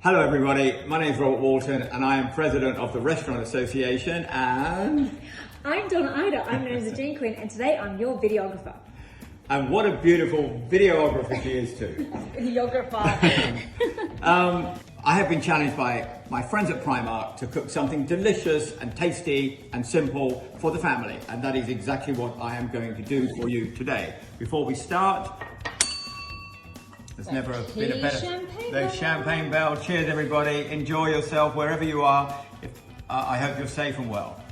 Hello everybody, my name is Robert Walton and I am President of the Restaurant Association and... I'm Donna Ida, I'm known as the Gene Queen, and today I'm your videographer. And what a beautiful videographer she is too. Videographer. I have been challenged by my friends at Primark to cook something delicious and tasty and simple for the family, and that is exactly what I am going to do for you today. Before we start, there's never been a better champagne bell. Cheers everybody, enjoy yourself wherever you are. I hope you're safe and well.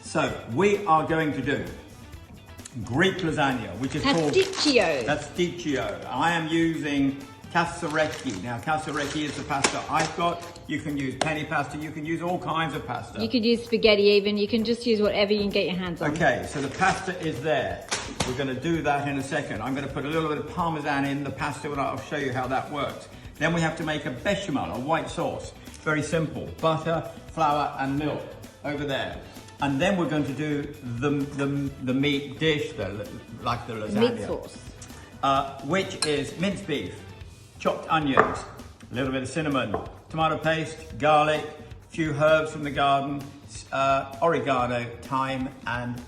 So we are going to do Greek lasagna, which is Pastitsio. called Pastitsio. I am using cassarecchi. Now cassarecchi is the pasta I've got. You can use penny pasta, you can use all kinds of pasta. You could use spaghetti even, you can just use whatever you can get your hands on. Okay, so the pasta is there. We're going to do that in a second. I'm going to put a little bit of parmesan in the pasta and I'll show you how that works. Then we have to make a bechamel, a white sauce. Very simple. Butter, flour and milk over there. And then we're going to do the meat dish, like the lasagna. Meat sauce. Which is minced beef, chopped onions, a little bit of cinnamon, tomato paste, garlic, a few herbs from the garden, oregano, thyme and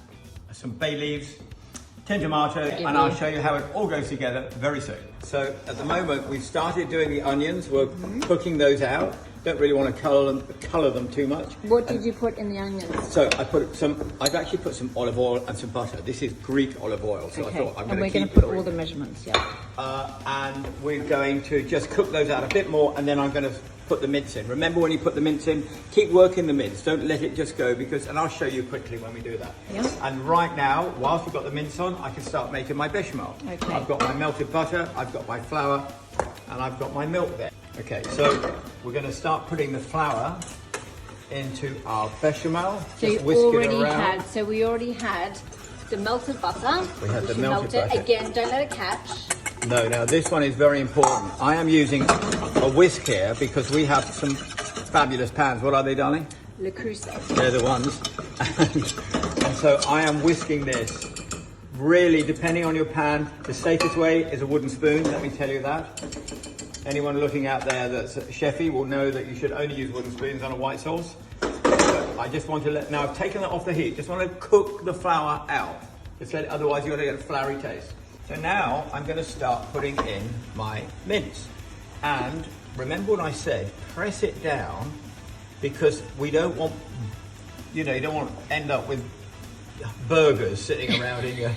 some bay leaves, tin tomato, and I'll show you how it all goes together very soon. So at the moment we've started doing the onions, we're cooking those out. Don't really want to colour them too much. What did you put in the onions? So I've actually put some olive oil and some butter. This is Greek olive oil, so okay. I thought I'm and going we're going to put all the measurements, yeah. And we're going to just cook those out a bit more, and then I'm going to put the mince in. Remember, when you put the mince in, keep working the mince. Don't let it just go, and I'll show you quickly when we do that. Yeah. And right now, whilst we've got the mince on, I can start making my bechamel. Okay. I've got my melted butter, I've got my flour, and I've got my milk there. Okay, so we're going to start putting the flour into our bechamel. So just whisk it around. we already had the melted butter. We had the melted butter. Again, don't let it catch. No, now this one is very important. I am using a whisk here because we have some fabulous pans. What are they, darling? Le Creuset. They're the ones. And so I am whisking this. Really, depending on your pan, the safest way is a wooden spoon, let me tell you that. Anyone looking out there that's chefy will know that you should only use wooden spoons on a white sauce. So I just want to now I've taken that off the heat, just want to cook the flour out. Otherwise you're going to get a floury taste. So now I'm going to start putting in my mince. And remember what I said, press it down, because we don't want, you don't want to end up with burgers sitting around in your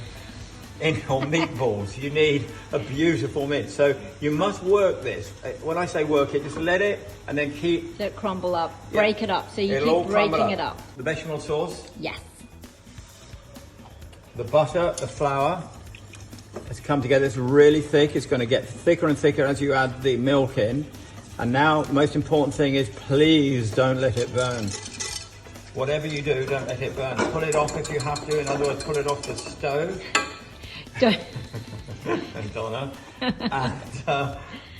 meatballs. You need a beautiful mince. So you must work this. When I say work it, just let it and then keep... Let it crumble up, break it up, so you keep breaking it up. The bechamel sauce. Yes. The butter, the flour. It's come together, it's really thick. It's going to get thicker and thicker as you add the milk in. And now the most important thing is please don't let it burn. Whatever you do, don't let it burn. Pull it off if you have to. In other words, pull it off the stove. Don't. Donna.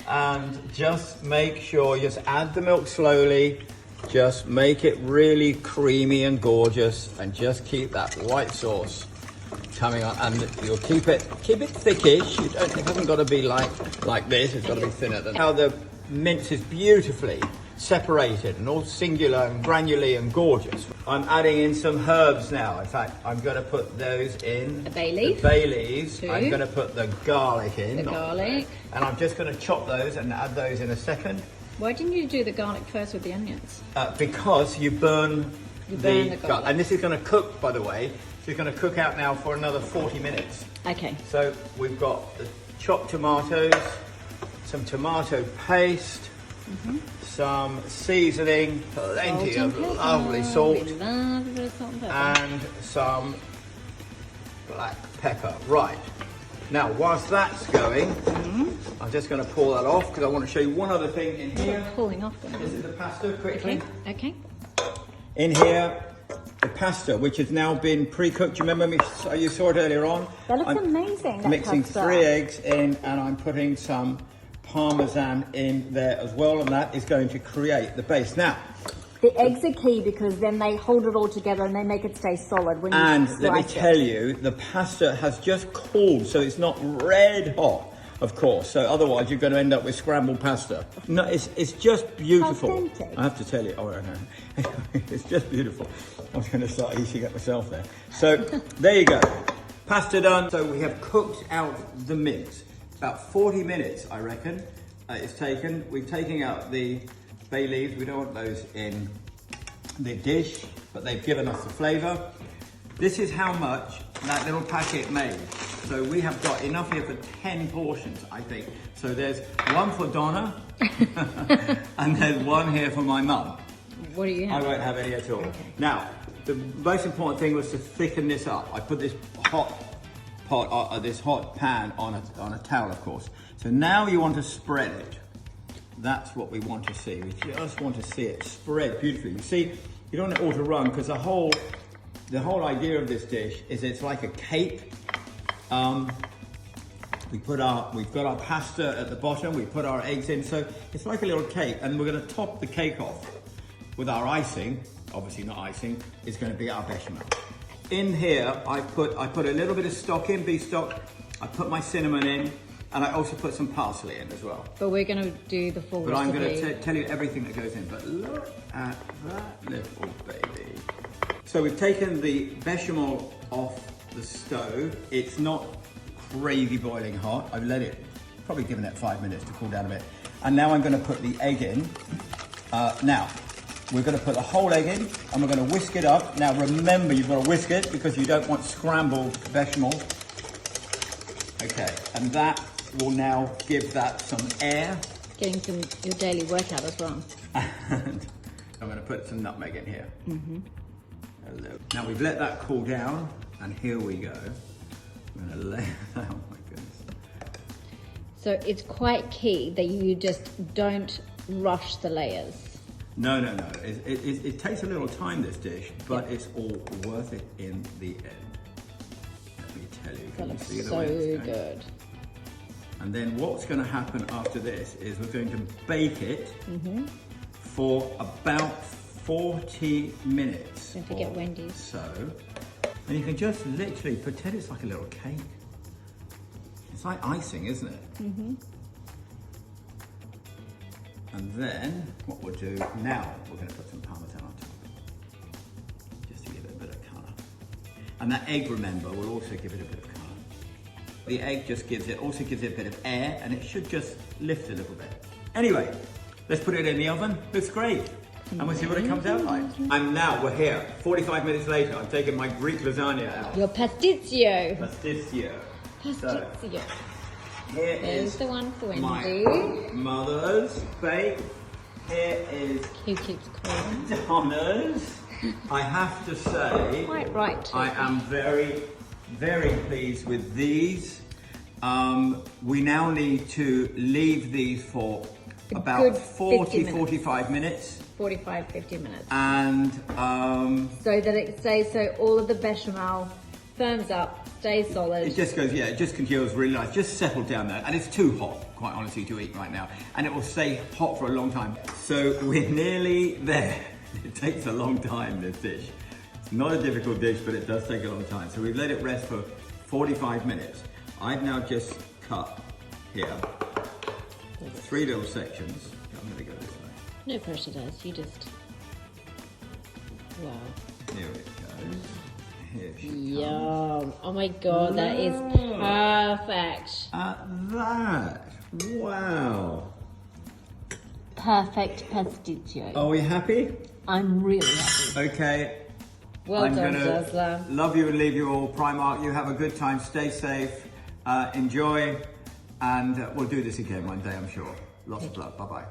And just make sure, just add the milk slowly. Just make it really creamy and gorgeous, and just keep that white sauce coming on. And you'll keep it thickish. It hasn't got to be like this. It's got to be thinner than how the mince is beautifully separated and all singular and granularly and gorgeous. I'm adding in some herbs now. In fact, I'm going to put those in. The bay leaf. The bay leaves. Two. I'm going to put the garlic in. The garlic. And I'm just going to chop those and add those in a second. Why didn't you do the garlic first with the onions? Because you burn the garlic. And this is going to cook, by the way. So it's going to cook out now for another 40 minutes. Okay. So we've got the chopped tomatoes, some tomato paste, some seasoning, plenty of lovely salt, We love a bit of salt and pepper. and some black pepper. Right. Now, whilst that's going, I'm just going to pull that off because I want to show you one other thing in here. Pulling off. This is the pasta, quickly. Okay. In here, the pasta, which has now been pre-cooked. You remember you saw it earlier on? That looks amazing. I'm mixing 3 eggs in, and I'm putting some parmesan in there as well, and that is going to create the base. Now, The eggs are key because then they hold it all together and they make it stay solid when you And slice let me it. tell you, the pasta has just cooled, so it's not red hot. of course. So otherwise you're going to end up with scrambled pasta. No, it's just beautiful. Authentic. I have to tell you. Oh, no. It's just beautiful. I was going to start eating it myself there. So there you go. Pasta done. So we have cooked out the mince. About 40 minutes, I reckon, it's taken. We've taken out the bay leaves. We don't want those in the dish, but they've given us the flavour. This is how much that little packet made. So we have got enough here for 10 portions, I think. So there's one for Donna, and there's one here for my mum. What do you have? I won't have any at all. Okay. Now, the most important thing was to thicken this up. I put this hot pan on a towel, of course. So now you want to spread it. That's what we want to see. We just want to see it spread beautifully. You see, you don't want it all to run, because the whole idea of this dish is it's like a cake. We've got our pasta at the bottom, we put our eggs in, so it's like a little cake, and we're going to top the cake off with our icing. Obviously not icing, it's going to be our bechamel. In here, I put a little bit of stock in, beef stock. I put my cinnamon in, and I also put some parsley in as well. But we're going to do the full But recipe. I'm going to tell you everything that goes in. But look at that little baby. So we've taken the bechamel off the stove. It's not crazy boiling hot. I've let it, probably given it 5 minutes to cool down a bit. And now I'm going to put the egg in. Now, we're going to put the whole egg in, and we're going to whisk it up. Now remember, you've got to whisk it because you don't want scrambled bechamel. Okay, and that will now give that some air. Getting some your daily workout as well. And I'm going to put some nutmeg in here. Hello. Now we've let that cool down, and here we go. I'm going to lay that. Oh my goodness. So it's quite key that you just don't rush the layers. No. It takes a little time, this dish, but it's all worth it in the end. Let me tell you. That Can you looks see the so way it's going? good. And then what's going to happen after this is we're going to bake it for about 40 minutes. Don't forget Wendy's. So, and you can just literally pretend it's like a little cake. It's like icing, isn't it? And then what we'll do now, we're going to put some parmesan on top, just to give it a bit of colour. And that egg, remember, will also give it a bit of colour. The egg just also gives it a bit of air, and it should just lift a little bit. Anyway, let's put it in the oven. Looks great. And we'll see what it comes out like. And now we're here, 45 minutes later. I'm taking my Greek lasagna out. Your pastitsio. Pastitsio. So, Pastitsio. here There's is the one for my Wendy. mother's bake. Here is Who keeps calling? Donna's. I have to say, Quite right. Too. I am very, very pleased with these. We now need to leave these for about good 40, 50 45 minutes. 45, 50 minutes. And So that it stays, so all of the bechamel firms up, stays solid. it just goes, yeah, it just congeals really nice. Just settle down there. And it's too hot, quite honestly, to eat right now. And it will stay hot for a long time. So we're nearly there. It takes a long time, this dish. It's not a difficult dish, but it does take a long time. So we've let it rest for 45 minutes. I've now just cut here 3 little sections. I'm going to go this way. No pressure, guys. You just... Wow. Here it goes. Here she comes. Yum. Oh my god, that is perfect. At that. Wow. Perfect pastitsio. Are we happy? I'm really happy. Okay. Well I'm done, gonna Zazla. love you and leave you all. Primark, you have a good time. Stay safe. Enjoy. And we'll do this again one day, I'm sure. Lots of love. Bye-bye.